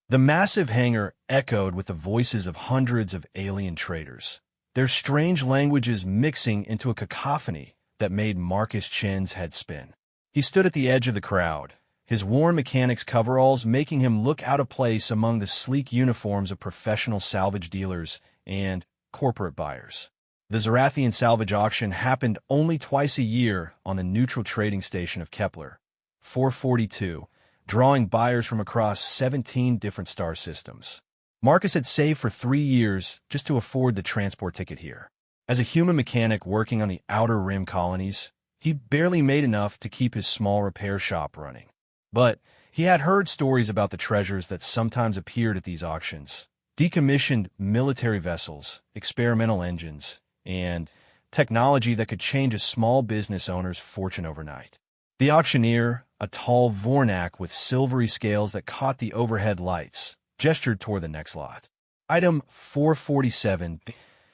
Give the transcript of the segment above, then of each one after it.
The massive hangar echoed with the voices of hundreds of alien traders, their strange languages mixing into a cacophony that made Marcus Chen's head spin. He stood at the edge of the crowd, his worn mechanics coveralls making him look out of place among the sleek uniforms of professional salvage dealers and corporate buyers. The Zarathian salvage auction happened only twice a year on the neutral trading station of Kepler, 442, drawing buyers from across 17 different star systems. Marcus had saved for 3 years just to afford the transport ticket here. As a human mechanic working on the Outer Rim colonies, he barely made enough to keep his small repair shop running. But he had heard stories about the treasures that sometimes appeared at these auctions: decommissioned military vessels, experimental engines, and technology that could change a small business owner's fortune overnight. The auctioneer, a tall Vornak with silvery scales that caught the overhead lights, gestured toward the next lot. Item 447.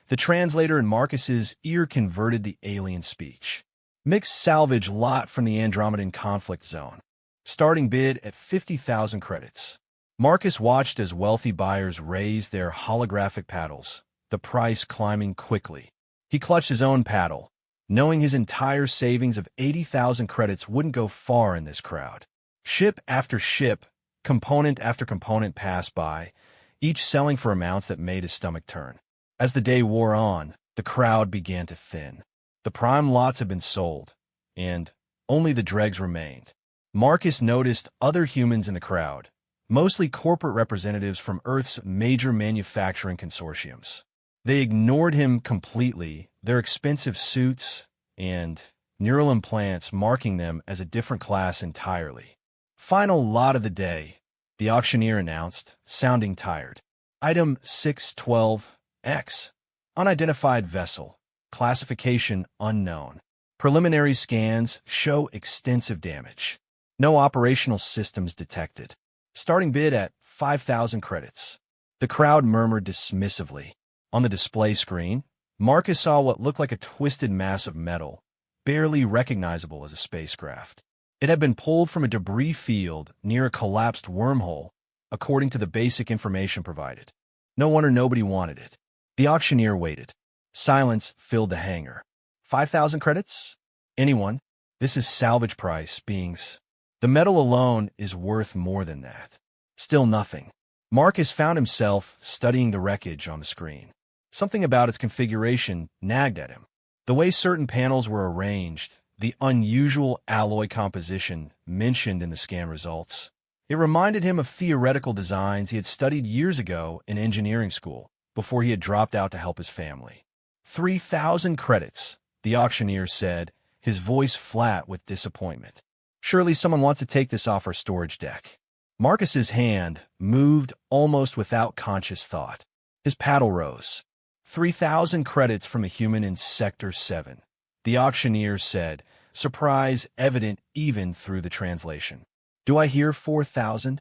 The translator in Marcus's ear converted the alien speech. Mixed salvage lot from the Andromedan conflict zone. Starting bid at 50,000 credits. Marcus watched as wealthy buyers raised their holographic paddles, the price climbing quickly. He clutched his own paddle, knowing his entire savings of 80,000 credits wouldn't go far in this crowd. Ship after ship, component after component passed by, each selling for amounts that made his stomach turn. As the day wore on, the crowd began to thin. The prime lots had been sold, and only the dregs remained. Marcus noticed other humans in the crowd, mostly corporate representatives from Earth's major manufacturing consortiums. They ignored him completely, their expensive suits and neural implants marking them as a different class entirely. Final lot of the day, the auctioneer announced, sounding tired. Item 612X. Unidentified vessel. Classification unknown. Preliminary scans show extensive damage. No operational systems detected. Starting bid at 5,000 credits. The crowd murmured dismissively. On the display screen, Marcus saw what looked like a twisted mass of metal, barely recognizable as a spacecraft. It had been pulled from a debris field near a collapsed wormhole, according to the basic information provided. No wonder nobody wanted it. The auctioneer waited. Silence filled the hangar. 5,000 credits? Anyone? This is salvage price, beings. The metal alone is worth more than that. Still nothing. Marcus found himself studying the wreckage on the screen. Something about its configuration nagged at him. The way certain panels were arranged, the unusual alloy composition mentioned in the scan results. It reminded him of theoretical designs he had studied years ago in engineering school, before he had dropped out to help his family. 3,000 credits, the auctioneer said, his voice flat with disappointment. Surely someone wants to take this off our storage deck. Marcus's hand moved almost without conscious thought. His paddle rose. 3,000 credits from a human in Sector 7, the auctioneer said, surprise evident even through the translation. Do I hear 4,000?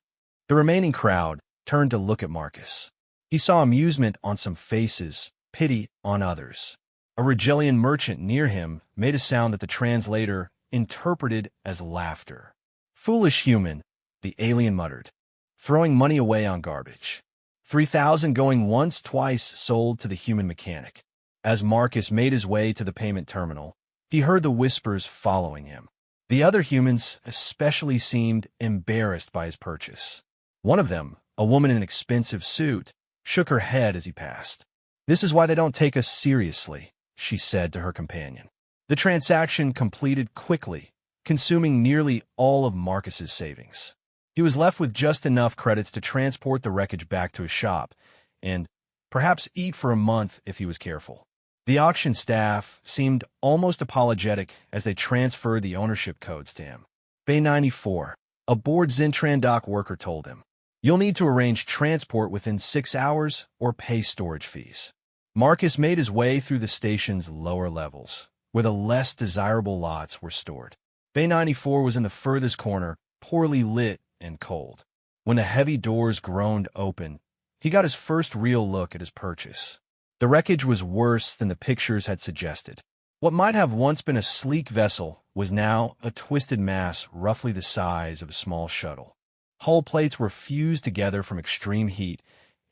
The remaining crowd turned to look at Marcus. He saw amusement on some faces, pity on others. A Regillian merchant near him made a sound that the translator interpreted as laughter. Foolish human, the alien muttered, throwing money away on garbage. 3,000 going once, twice sold to the human mechanic. As Marcus made his way to the payment terminal, he heard the whispers following him. The other humans especially seemed embarrassed by his purchase. One of them, a woman in an expensive suit, shook her head as he passed. This is why they don't take us seriously, she said to her companion. The transaction completed quickly, consuming nearly all of Marcus's savings. He was left with just enough credits to transport the wreckage back to his shop and perhaps eat for a month if he was careful. The auction staff seemed almost apologetic as they transferred the ownership codes to him. Bay 94, a bored Zentran dock worker told him, "You'll need to arrange transport within 6 hours or pay storage fees." Marcus made his way through the station's lower levels, where the less desirable lots were stored. Bay 94 was in the furthest corner, poorly lit and cold. When the heavy doors groaned open, he got his first real look at his purchase. The wreckage was worse than the pictures had suggested. What might have once been a sleek vessel was now a twisted mass roughly the size of a small shuttle. Hull plates were fused together from extreme heat,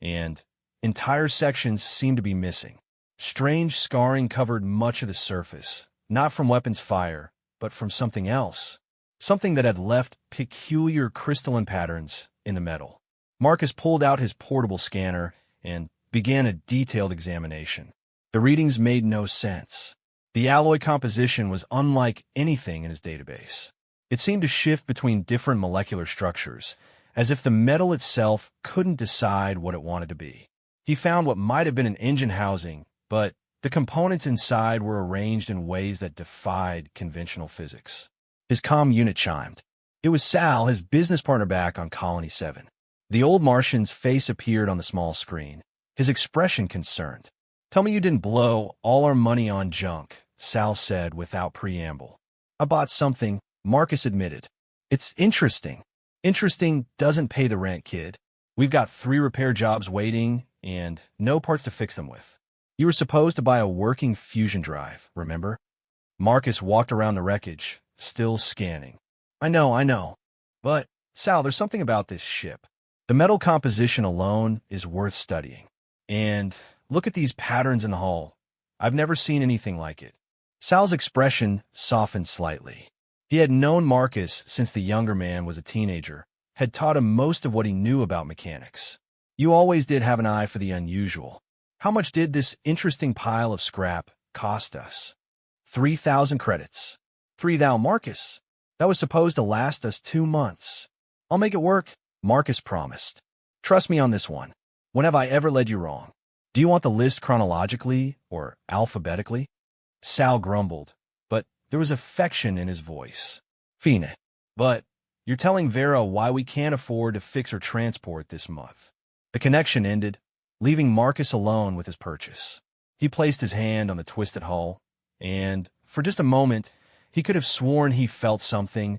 and entire sections seemed to be missing. Strange scarring covered much of the surface, not from weapons fire, but from something else. Something that had left peculiar crystalline patterns in the metal. Marcus pulled out his portable scanner and began a detailed examination. The readings made no sense. The alloy composition was unlike anything in his database. It seemed to shift between different molecular structures, as if the metal itself couldn't decide what it wanted to be. He found what might have been an engine housing, but the components inside were arranged in ways that defied conventional physics. His comm unit chimed. It was Sal, his business partner back on Colony 7. The old Martian's face appeared on the small screen, his expression concerned. "Tell me you didn't blow all our money on junk," Sal said without preamble. "I bought something," Marcus admitted. "It's interesting." "Interesting doesn't pay the rent, kid. We've got 3 repair jobs waiting and no parts to fix them with. You were supposed to buy a working fusion drive, remember?" Marcus walked around the wreckage, still scanning. I know. But, Sal, there's something about this ship. The metal composition alone is worth studying. And look at these patterns in the hull. I've never seen anything like it." Sal's expression softened slightly. He had known Marcus since the younger man was a teenager, had taught him most of what he knew about mechanics. "You always did have an eye for the unusual. How much did this interesting pile of scrap cost us?" 3,000 credits. 3,000, Marcus. That was supposed to last us 2 months. "I'll make it work," Marcus promised. "Trust me on this one. When have I ever led you wrong? Do you want the list chronologically or alphabetically?" Sal grumbled, but there was affection in his voice. "Fine. But you're telling Vera why we can't afford to fix her transport this month." The connection ended, leaving Marcus alone with his purchase. He placed his hand on the twisted hull, and for just a moment, he could have sworn he felt something,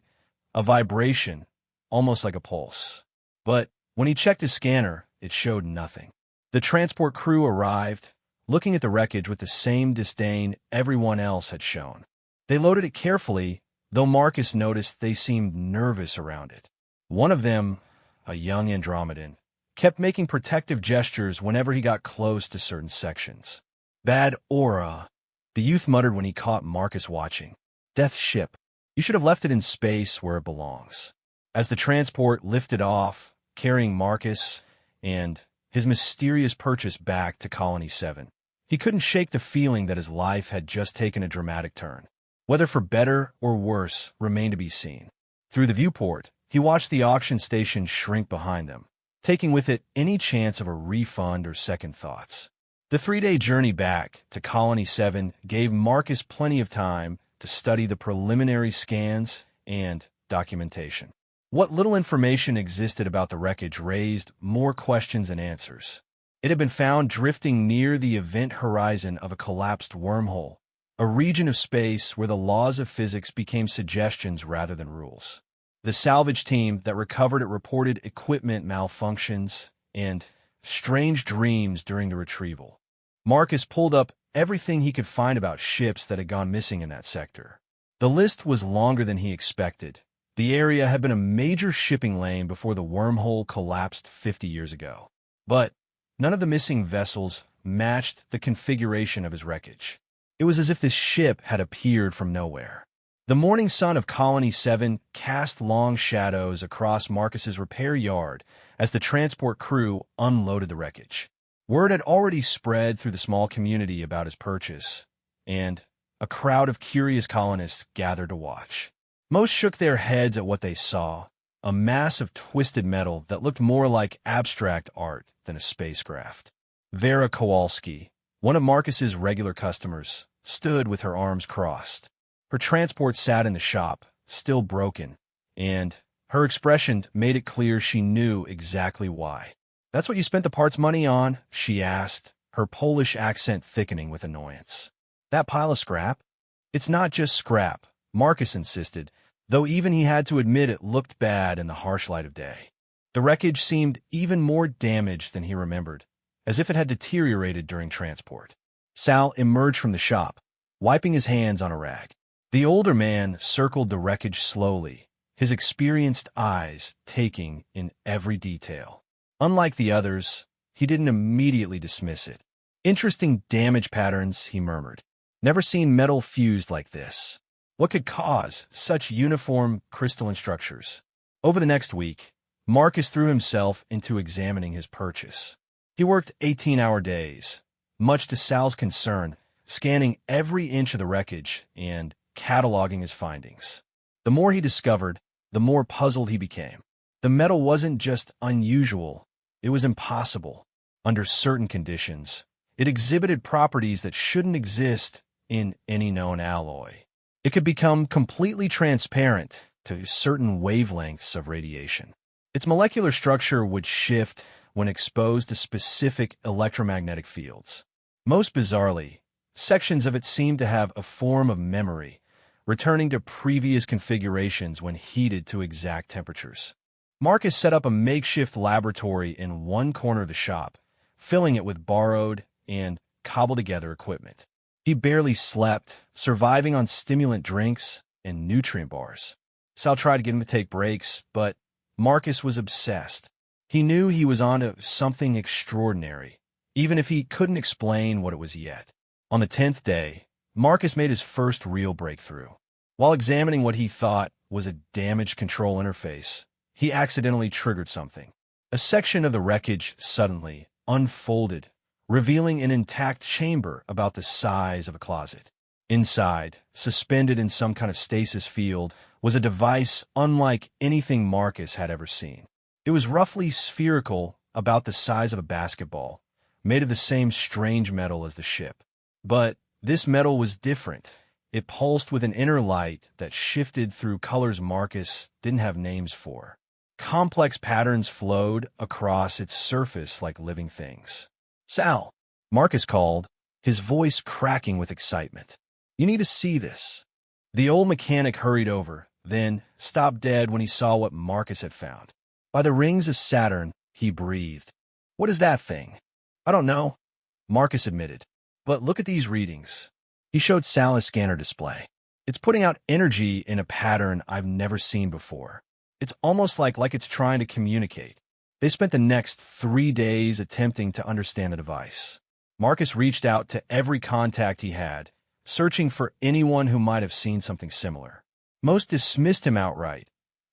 a vibration, almost like a pulse. But when he checked his scanner, it showed nothing. The transport crew arrived, looking at the wreckage with the same disdain everyone else had shown. They loaded it carefully, though Marcus noticed they seemed nervous around it. One of them, a young Andromedan, kept making protective gestures whenever he got close to certain sections. "Bad aura," the youth muttered when he caught Marcus watching. "Death ship. You should have left it in space where it belongs." As the transport lifted off, carrying Marcus and his mysterious purchase back to Colony 7, he couldn't shake the feeling that his life had just taken a dramatic turn. Whether for better or worse remained to be seen. Through the viewport, he watched the auction station shrink behind them, taking with it any chance of a refund or second thoughts. The 3-day journey back to Colony 7 gave Marcus plenty of time to study the preliminary scans and documentation. What little information existed about the wreckage raised more questions than answers. It had been found drifting near the event horizon of a collapsed wormhole, a region of space where the laws of physics became suggestions rather than rules. The salvage team that recovered it reported equipment malfunctions and strange dreams during the retrieval. Marcus pulled up everything he could find about ships that had gone missing in that sector. The list was longer than he expected. The area had been a major shipping lane before the wormhole collapsed 50 years ago. But none of the missing vessels matched the configuration of his wreckage. It was as if this ship had appeared from nowhere. The morning sun of Colony 7 cast long shadows across Marcus's repair yard as the transport crew unloaded the wreckage. Word had already spread through the small community about his purchase, and a crowd of curious colonists gathered to watch. Most shook their heads at what they saw, a mass of twisted metal that looked more like abstract art than a spacecraft. Vera Kowalski, one of Marcus's regular customers, stood with her arms crossed. Her transport sat in the shop, still broken, and her expression made it clear she knew exactly why. "That's what you spent the parts money on?" she asked, her Polish accent thickening with annoyance. "That pile of scrap?" "It's not just scrap," Marcus insisted, though even he had to admit it looked bad in the harsh light of day. The wreckage seemed even more damaged than he remembered, as if it had deteriorated during transport. Sal emerged from the shop, wiping his hands on a rag. The older man circled the wreckage slowly, his experienced eyes taking in every detail. Unlike the others, he didn't immediately dismiss it. Interesting damage patterns, he murmured. Never seen metal fused like this. What could cause such uniform crystalline structures? Over the next week, Marcus threw himself into examining his purchase. He worked 18-hour days, much to Sal's concern, scanning every inch of the wreckage and cataloging his findings. The more he discovered, the more puzzled he became. The metal wasn't just unusual, it was impossible. Under certain conditions, it exhibited properties that shouldn't exist in any known alloy. It could become completely transparent to certain wavelengths of radiation. Its molecular structure would shift when exposed to specific electromagnetic fields. Most bizarrely, sections of it seemed to have a form of memory, returning to previous configurations when heated to exact temperatures. Marcus set up a makeshift laboratory in one corner of the shop, filling it with borrowed and cobbled-together equipment. He barely slept, surviving on stimulant drinks and nutrient bars. Sal tried to get him to take breaks, but Marcus was obsessed. He knew he was onto something extraordinary, even if he couldn't explain what it was yet. On the 10th day, Marcus made his first real breakthrough. While examining what he thought was a damaged control interface, he accidentally triggered something. A section of the wreckage suddenly unfolded, revealing an intact chamber about the size of a closet. Inside, suspended in some kind of stasis field, was a device unlike anything Marcus had ever seen. It was roughly spherical, about the size of a basketball, made of the same strange metal as the ship. But this metal was different. It pulsed with an inner light that shifted through colors Marcus didn't have names for. Complex patterns flowed across its surface like living things. "Sal," Marcus called, his voice cracking with excitement. "You need to see this." The old mechanic hurried over, then stopped dead when he saw what Marcus had found. "By the rings of Saturn," he breathed. "What is that thing?" "I don't know," Marcus admitted. "But look at these readings." He showed Sal a scanner display. "It's putting out energy in a pattern I've never seen before. It's almost like it's trying to communicate." They spent the next 3 days attempting to understand the device. Marcus reached out to every contact he had, searching for anyone who might have seen something similar. Most dismissed him outright.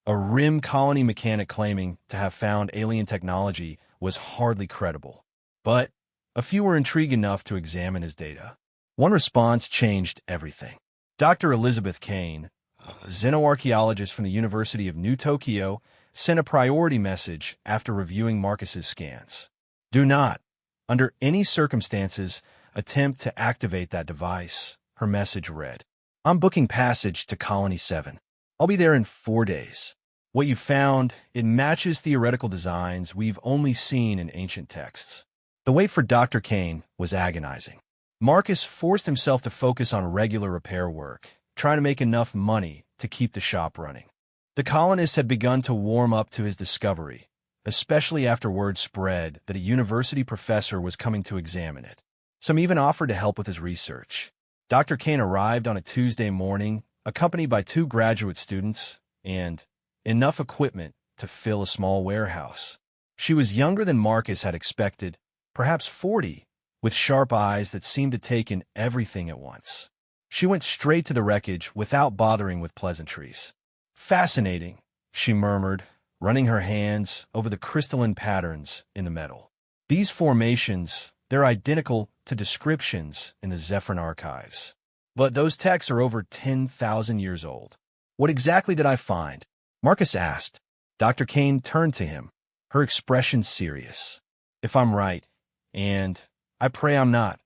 A Rim colony mechanic claiming to have found alien technology was hardly credible. But a few were intrigued enough to examine his data. One response changed everything. Dr. Elizabeth Kane, a xenoarchaeologist from the University of New Tokyo, sent a priority message after reviewing Marcus's scans. "Do not, under any circumstances, attempt to activate that device," her message read. "I'm booking passage to Colony 7. I'll be there in 4 days. What you found, it matches theoretical designs we've only seen in ancient texts." The wait for Dr. Kane was agonizing. Marcus forced himself to focus on regular repair work, trying to make enough money to keep the shop running. The colonists had begun to warm up to his discovery, especially after word spread that a university professor was coming to examine it. Some even offered to help with his research. Dr. Kane arrived on a Tuesday morning, accompanied by 2 graduate students and enough equipment to fill a small warehouse. She was younger than Marcus had expected, perhaps 40, with sharp eyes that seemed to take in everything at once. She went straight to the wreckage without bothering with pleasantries. "Fascinating," she murmured, running her hands over the crystalline patterns in the metal. "These formations, they're identical to descriptions in the Zephyrin archives. But those texts are over 10,000 years old." "What exactly did I find?" Marcus asked. Dr. Kane turned to him, her expression serious. "If I'm right, and I pray I'm not,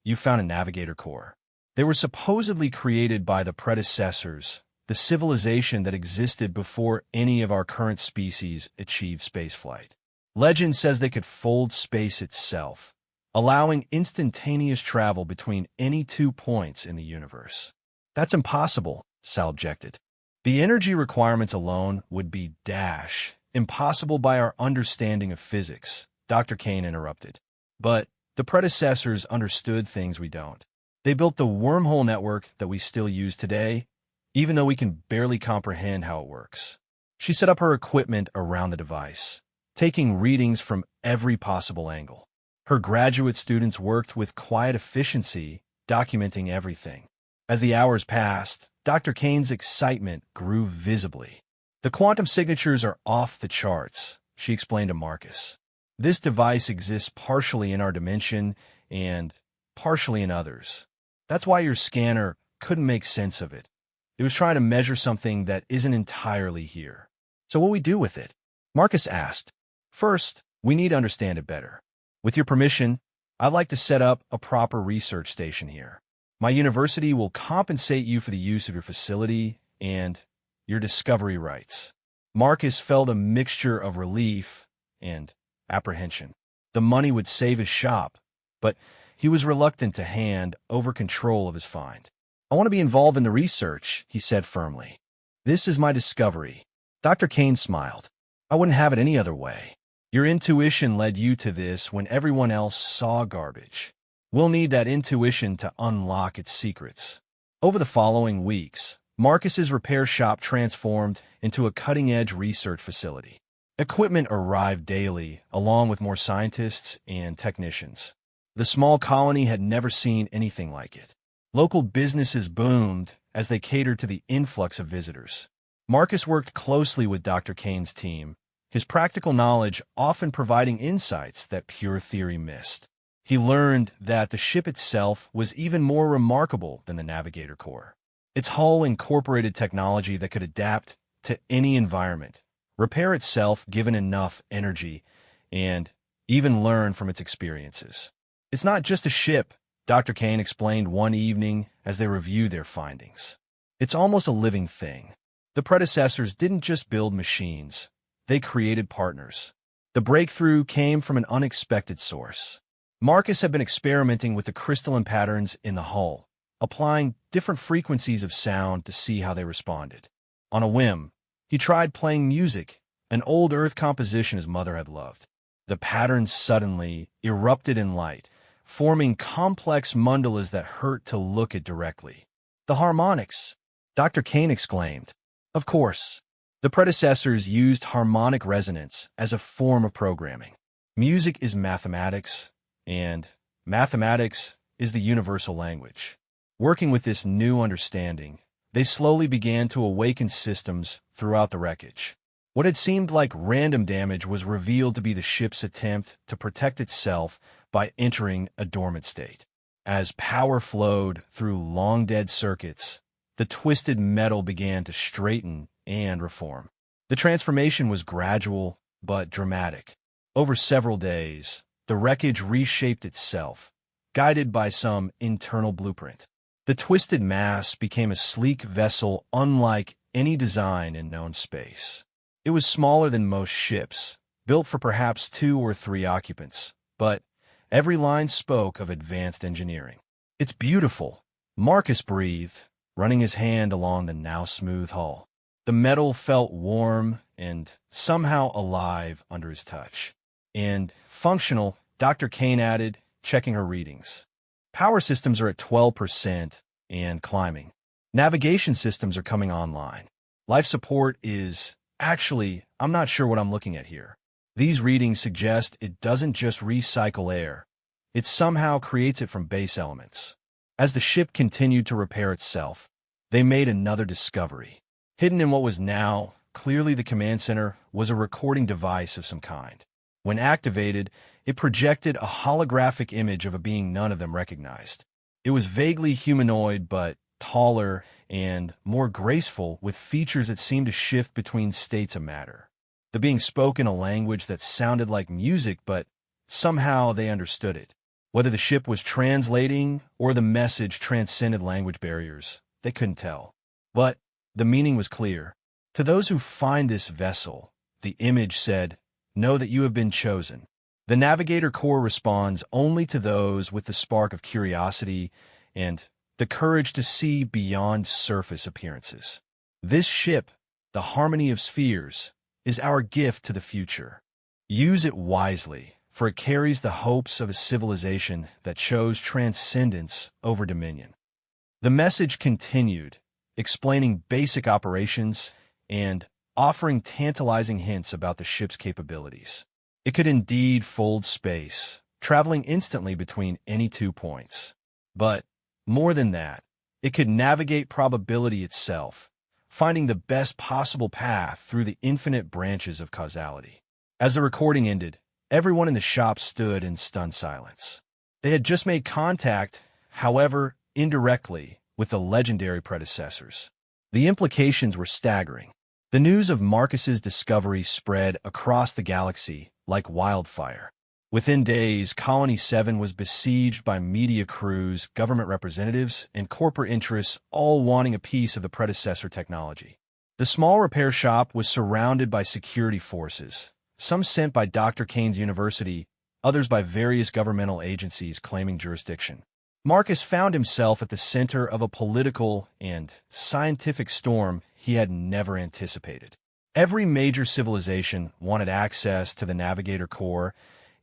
you found a navigator core. They were supposedly created by the predecessors, the civilization that existed before any of our current species achieved spaceflight. Legend says they could fold space itself, allowing instantaneous travel between any 2 points in the universe." "That's impossible," Sal objected. "The energy requirements alone would be impossible by our understanding of physics," Dr. Kane interrupted. "But the predecessors understood things we don't. They built the wormhole network that we still use today, even though we can barely comprehend how it works." She set up her equipment around the device, taking readings from every possible angle. Her graduate students worked with quiet efficiency, documenting everything. As the hours passed, Dr. Kane's excitement grew visibly. The quantum signatures are off the charts, she explained to Marcus. This device exists partially in our dimension and partially in others. That's why your scanner couldn't make sense of it. It was trying to measure something that isn't entirely here. So what do we do with it? Marcus asked. First, we need to understand it better. With your permission, I'd like to set up a proper research station here. My university will compensate you for the use of your facility and your discovery rights. Marcus felt a mixture of relief and apprehension. The money would save his shop, but he was reluctant to hand over control of his find. I want to be involved in the research, he said firmly. This is my discovery. Dr. Kane smiled. I wouldn't have it any other way. Your intuition led you to this when everyone else saw garbage. We'll need that intuition to unlock its secrets. Over the following weeks, Marcus's repair shop transformed into a cutting-edge research facility. Equipment arrived daily, along with more scientists and technicians. The small colony had never seen anything like it. Local businesses boomed as they catered to the influx of visitors. Marcus worked closely with Dr. Kane's team, his practical knowledge often providing insights that pure theory missed. He learned that the ship itself was even more remarkable than the Navigator core. Its hull incorporated technology that could adapt to any environment, repair itself given enough energy, and even learn from its experiences. It's not just a ship, Dr. Kane explained one evening as they reviewed their findings. It's almost a living thing. The predecessors didn't just build machines, they created partners. The breakthrough came from an unexpected source. Marcus had been experimenting with the crystalline patterns in the hull, applying different frequencies of sound to see how they responded. On a whim, he tried playing music, an old Earth composition his mother had loved. The patterns suddenly erupted in light, forming complex mandalas that hurt to look at directly. The harmonics, Dr. Kane exclaimed. Of course, the predecessors used harmonic resonance as a form of programming. Music is mathematics, and mathematics is the universal language. Working with this new understanding, they slowly began to awaken systems throughout the wreckage. What had seemed like random damage was revealed to be the ship's attempt to protect itself by entering a dormant state. As power flowed through long-dead circuits, the twisted metal began to straighten and reform. The transformation was gradual but dramatic. Over several days, the wreckage reshaped itself, guided by some internal blueprint. The twisted mass became a sleek vessel unlike any design in known space. It was smaller than most ships, built for perhaps 2 or 3 occupants, but every line spoke of advanced engineering. It's beautiful, Marcus breathed, running his hand along the now smooth hull. The metal felt warm and somehow alive under his touch. And functional, Dr. Kane added, checking her readings. Power systems are at 12% and climbing. Navigation systems are coming online. Life support is, actually, I'm not sure what I'm looking at here. These readings suggest it doesn't just recycle air. It somehow creates it from base elements. As the ship continued to repair itself, they made another discovery. Hidden in what was now clearly the command center was a recording device of some kind. When activated, it projected a holographic image of a being none of them recognized. It was vaguely humanoid, but taller and more graceful, with features that seemed to shift between states of matter. The being spoke in a language that sounded like music, but somehow they understood it. Whether the ship was translating or the message transcended language barriers, they couldn't tell. But the meaning was clear. To those who find this vessel, the image said, know that you have been chosen. The Navigator Core responds only to those with the spark of curiosity and the courage to see beyond surface appearances. This ship, the Harmony of Spheres, is our gift to the future. Use it wisely, for it carries the hopes of a civilization that chose transcendence over dominion. The message continued, explaining basic operations and offering tantalizing hints about the ship's capabilities. It could indeed fold space, traveling instantly between any 2 points. But, more than that, it could navigate probability itself, finding the best possible path through the infinite branches of causality. As the recording ended, everyone in the shop stood in stunned silence. They had just made contact, however, indirectly, with the legendary predecessors. The implications were staggering. The news of Marcus's discovery spread across the galaxy like wildfire. Within days, Colony 7 was besieged by media crews, government representatives, and corporate interests, all wanting a piece of the predecessor technology. The small repair shop was surrounded by security forces, some sent by Dr. Kane's university, others by various governmental agencies claiming jurisdiction. Marcus found himself at the center of a political and scientific storm he had never anticipated. Every major civilization wanted access to the Navigator core,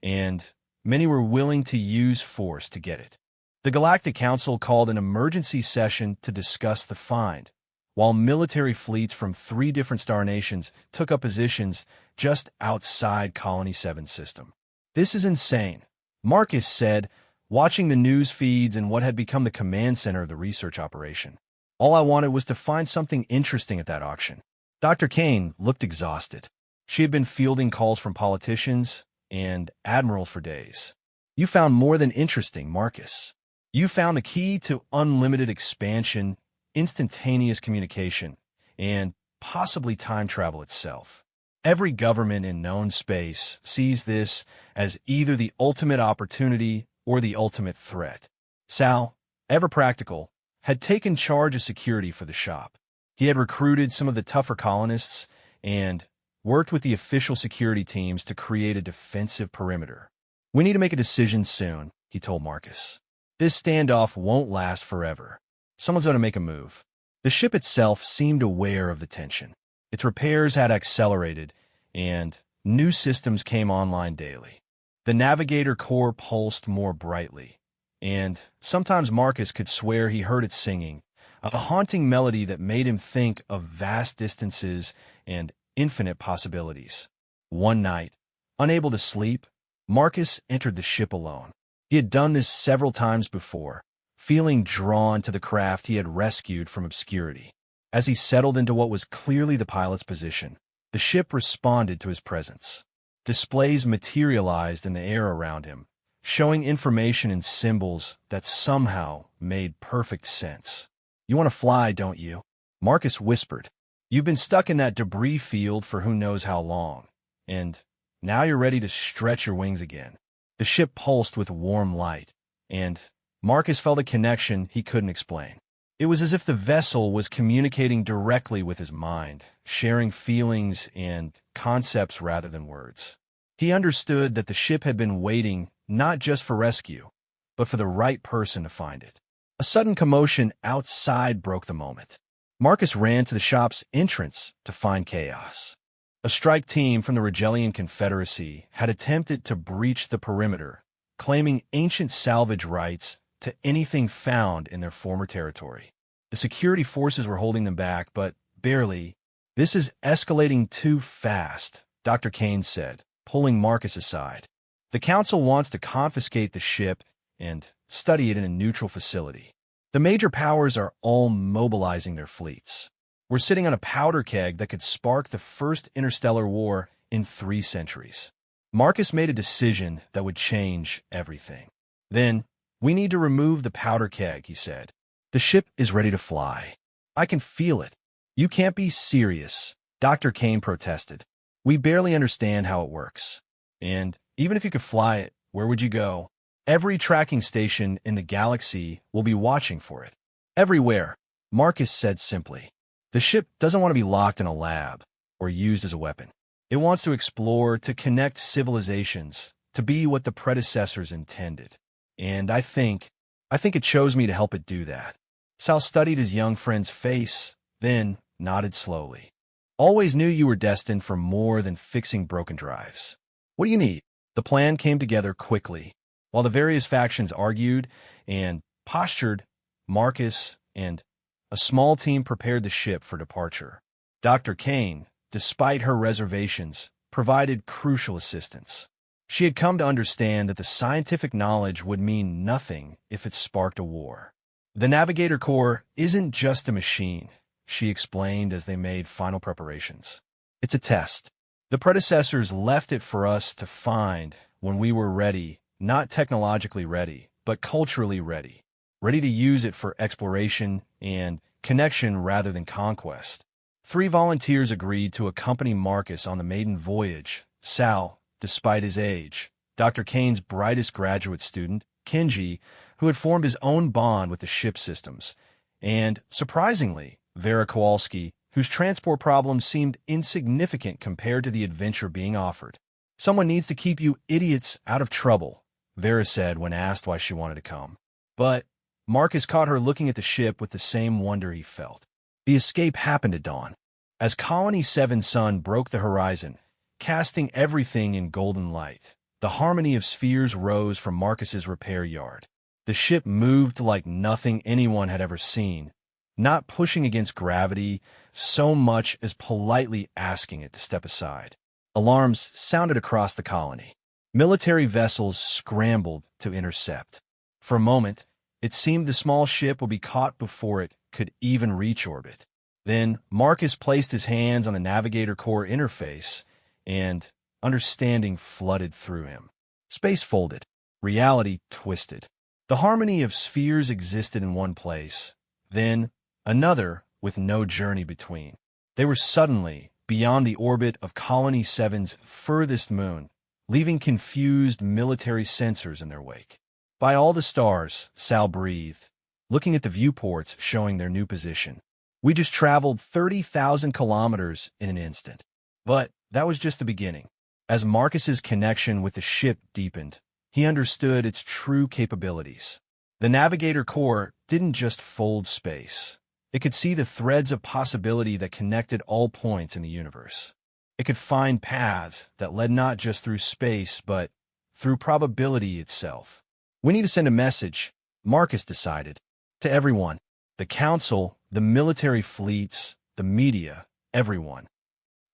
and many were willing to use force to get it. The Galactic Council called an emergency session to discuss the find, while military fleets from 3 different star nations took up positions just outside Colony 7's system. "This is insane," Marcus said, watching the news feeds in what had become the command center of the research operation. "All I wanted was to find something interesting at that auction." Dr. Kane looked exhausted. She had been fielding calls from politicians and admirals for days. "You found more than interesting, Marcus. You found the key to unlimited expansion, instantaneous communication, and possibly time travel itself. Every government in known space sees this as either the ultimate opportunity or the ultimate threat." Sal, ever practical, had taken charge of security for the shop. He had recruited some of the tougher colonists and worked with the official security teams to create a defensive perimeter. "We need to make a decision soon," he told Marcus. "This standoff won't last forever. Someone's going to make a move." The ship itself seemed aware of the tension. Its repairs had accelerated, and new systems came online daily. The Navigator core pulsed more brightly, and sometimes Marcus could swear he heard it singing, a haunting melody that made him think of vast distances and infinite possibilities. One night, unable to sleep, Marcus entered the ship alone. He had done this several times before, feeling drawn to the craft he had rescued from obscurity. As he settled into what was clearly the pilot's position, the ship responded to his presence. Displays materialized in the air around him, showing information in symbols that somehow made perfect sense. "You want to fly, don't you?" Marcus whispered. "You've been stuck in that debris field for who knows how long, and now you're ready to stretch your wings again." The ship pulsed with warm light, and Marcus felt a connection he couldn't explain. It was as if the vessel was communicating directly with his mind, sharing feelings and concepts rather than words. He understood that the ship had been waiting not just for rescue, but for the right person to find it. A sudden commotion outside broke the moment. Marcus ran to the shop's entrance to find chaos. A strike team from the Regellian Confederacy had attempted to breach the perimeter, claiming ancient salvage rights to anything found in their former territory. The security forces were holding them back, but barely. "This is escalating too fast," Dr. Kane said, pulling Marcus aside. "The Council wants to confiscate the ship and study it in a neutral facility. The major powers are all mobilizing their fleets. We're sitting on a powder keg that could spark the first interstellar war in 3 centuries. Marcus made a decision that would change everything. "Then, we need to remove the powder keg," he said. "The ship is ready to fly. I can feel it." "You can't be serious," Dr. Kane protested. "We barely understand how it works. And even if you could fly it, where would you go? Every tracking station in the galaxy will be watching for it." "Everywhere," Marcus said simply. "The ship doesn't want to be locked in a lab or used as a weapon. It wants to explore, to connect civilizations, to be what the predecessors intended. And I think it chose me to help it do that." Sal studied his young friend's face, then nodded slowly. "Always knew you were destined for more than fixing broken drives. What do you need?" The plan came together quickly. While the various factions argued and postured, Marcus and a small team prepared the ship for departure. Dr. Kane despite her reservations, provided crucial assistance. She had come to understand that the scientific knowledge would mean nothing if it sparked a war. The Navigator Corps isn't just a machine, she explained as they made final preparations. It's a test. The predecessors left it for us to find when we were ready, not technologically ready, but culturally ready. Ready to use it for exploration and connection rather than conquest. 3 volunteers agreed to accompany Marcus on the maiden voyage. Sal, despite his age, Dr. Kane's brightest graduate student, Kenji, who had formed his own bond with the ship systems, and, surprisingly, Vera Kowalski, whose transport problems seemed insignificant compared to the adventure being offered. "Someone needs to keep you idiots out of trouble," Vera said when asked why she wanted to come. But Marcus caught her looking at the ship with the same wonder he felt. The escape happened at dawn. As Colony 7's sun broke the horizon, casting everything in golden light, the harmony of spheres rose from Marcus's repair yard. The ship moved like nothing anyone had ever seen, not pushing against gravity so much as politely asking it to step aside. Alarms sounded across the colony. Military vessels scrambled to intercept. For a moment, it seemed the small ship would be caught before it could even reach orbit. Then Marcus placed his hands on the Navigator Core interface, and understanding flooded through him. Space folded. Reality twisted. The harmony of spheres existed in one place, then another with no journey between. They were suddenly beyond the orbit of Colony 7's furthest moon, leaving confused military sensors in their wake. "By all the stars," Sal breathed, looking at the viewports showing their new position. "We just traveled 30,000 kilometers in an instant." But that was just the beginning. As Marcus's connection with the ship deepened, he understood its true capabilities. The Navigator Core didn't just fold space. It could see the threads of possibility that connected all points in the universe. It could find paths that led not just through space, but through probability itself. "We need to send a message," Marcus decided, "to everyone. The Council, the military fleets, the media, everyone.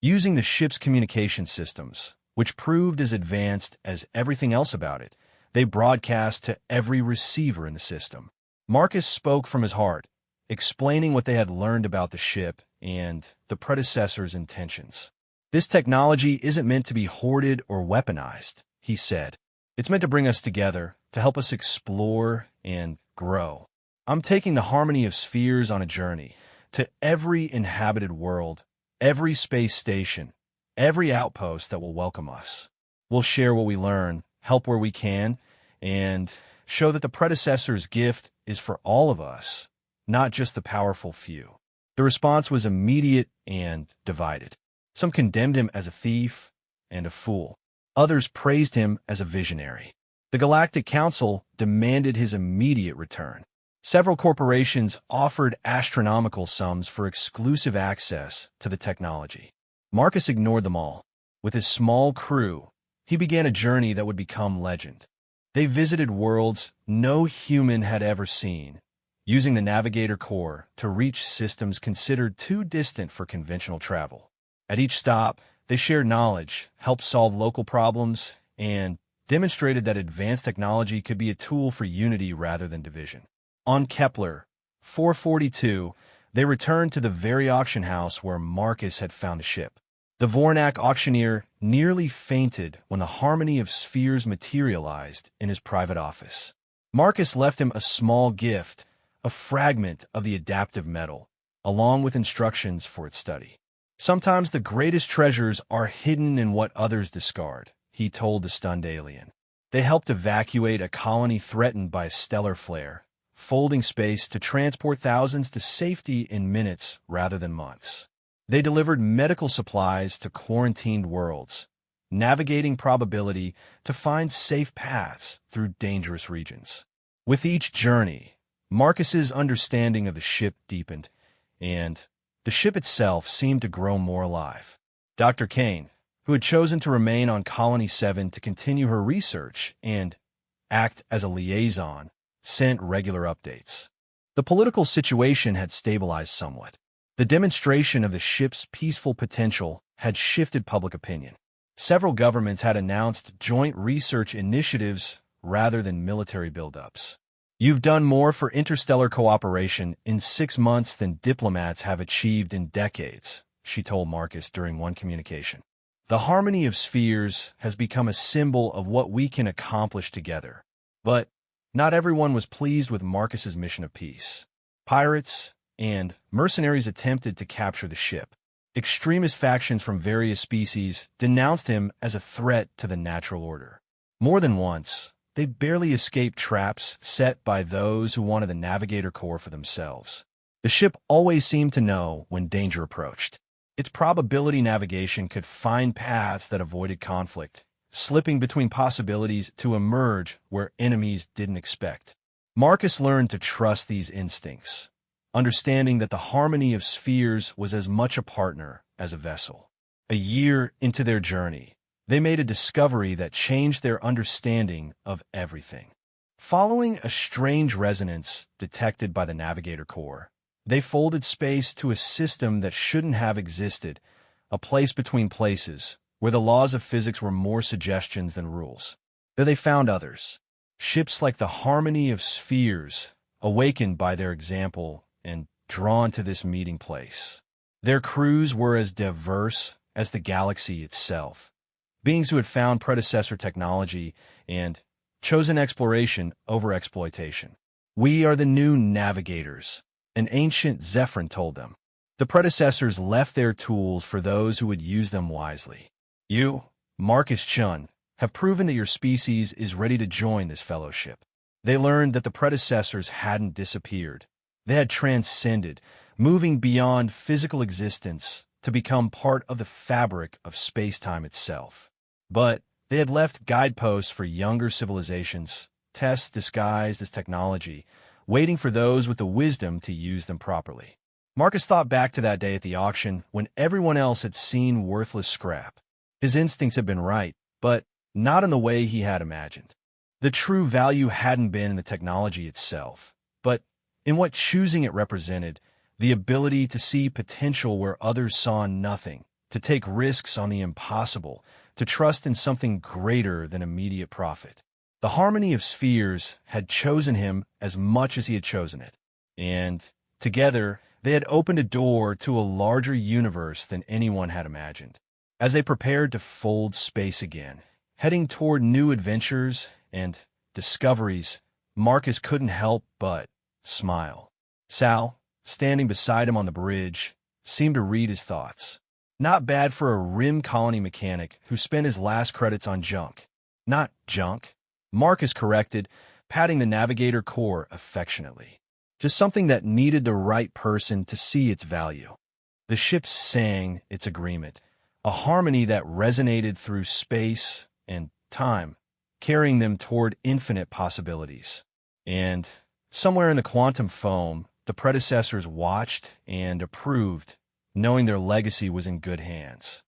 Using the ship's communication systems, which proved as advanced as everything else about it, they broadcast to every receiver in the system." Marcus spoke from his heart, explaining what they had learned about the ship and the predecessor's intentions. "This technology isn't meant to be hoarded or weaponized," he said. "It's meant to bring us together, to help us explore and grow. I'm taking the harmony of spheres on a journey to every inhabited world, every space station, every outpost that will welcome us. We'll share what we learn, help where we can, and show that the predecessor's gift is for all of us, not just the powerful few." The response was immediate and divided. Some condemned him as a thief and a fool. Others praised him as a visionary. The Galactic Council demanded his immediate return. Several corporations offered astronomical sums for exclusive access to the technology. Marcus ignored them all. With his small crew, he began a journey that would become legend. They visited worlds no human had ever seen, using the Navigator Core to reach systems considered too distant for conventional travel. At each stop, they shared knowledge, helped solve local problems, and demonstrated that advanced technology could be a tool for unity rather than division. On Kepler 442, they returned to the very auction house where Marcus had found a ship. The Vornak auctioneer nearly fainted when the harmony of spheres materialized in his private office. Marcus left him a small gift, a fragment of the adaptive metal, along with instructions for its study. "Sometimes the greatest treasures are hidden in what others discard," he told the stunned alien. They helped evacuate a colony threatened by a stellar flare, folding space to transport thousands to safety in minutes rather than months. They delivered medical supplies to quarantined worlds, navigating probability to find safe paths through dangerous regions. With each journey, Marcus's understanding of the ship deepened, and the ship itself seemed to grow more alive. Dr. Kane, who had chosen to remain on Colony 7 to continue her research and act as a liaison, sent regular updates. The political situation had stabilized somewhat. The demonstration of the ship's peaceful potential had shifted public opinion. Several governments had announced joint research initiatives rather than military buildups. You've done more for interstellar cooperation in 6 months than diplomats have achieved in decades, she told Marcus during one communication. The harmony of spheres has become a symbol of what we can accomplish together. But not everyone was pleased with Marcus's mission of peace. Pirates and mercenaries attempted to capture the ship. Extremist factions from various species denounced him as a threat to the natural order. More than once, they barely escaped traps set by those who wanted the Navigator Corps for themselves. The ship always seemed to know when danger approached. Its probability navigation could find paths that avoided conflict, slipping between possibilities to emerge where enemies didn't expect. Marcus learned to trust these instincts, understanding that the harmony of spheres was as much a partner as a vessel. A year into their journey, they made a discovery that changed their understanding of everything. Following a strange resonance detected by the Navigator Corps, they folded space to a system that shouldn't have existed, a place between places, where the laws of physics were more suggestions than rules. There they found others, ships like the harmony of spheres, awakened by their example and drawn to this meeting place. Their crews were as diverse as the galaxy itself, beings who had found predecessor technology and chosen exploration over exploitation. "We are the new navigators," an ancient Zephyrin told them. The predecessors left their tools for those who would use them wisely. You, Marcus Chun, have proven that your species is ready to join this fellowship. They learned that the predecessors hadn't disappeared. They had transcended, moving beyond physical existence to become part of the fabric of space-time itself. But they had left guideposts for younger civilizations, tests disguised as technology, waiting for those with the wisdom to use them properly. Marcus thought back to that day at the auction when everyone else had seen worthless scrap. His instincts had been right, but not in the way he had imagined. The true value hadn't been in the technology itself, but in what choosing it represented, the ability to see potential where others saw nothing, to take risks on the impossible, to trust in something greater than immediate profit. The harmony of spheres had chosen him as much as he had chosen it, and together they had opened a door to a larger universe than anyone had imagined. As they prepared to fold space again, heading toward new adventures and discoveries, Marcus couldn't help but smile. Sal, standing beside him on the bridge, seemed to read his thoughts. Not bad for a Rim colony mechanic who spent his last credits on junk. Not junk, Marcus corrected, patting the Navigator Corps affectionately. Just something that needed the right person to see its value. The ship sang its agreement, a harmony that resonated through space and time, carrying them toward infinite possibilities. And somewhere in the quantum foam, the predecessors watched and approved, knowing their legacy was in good hands.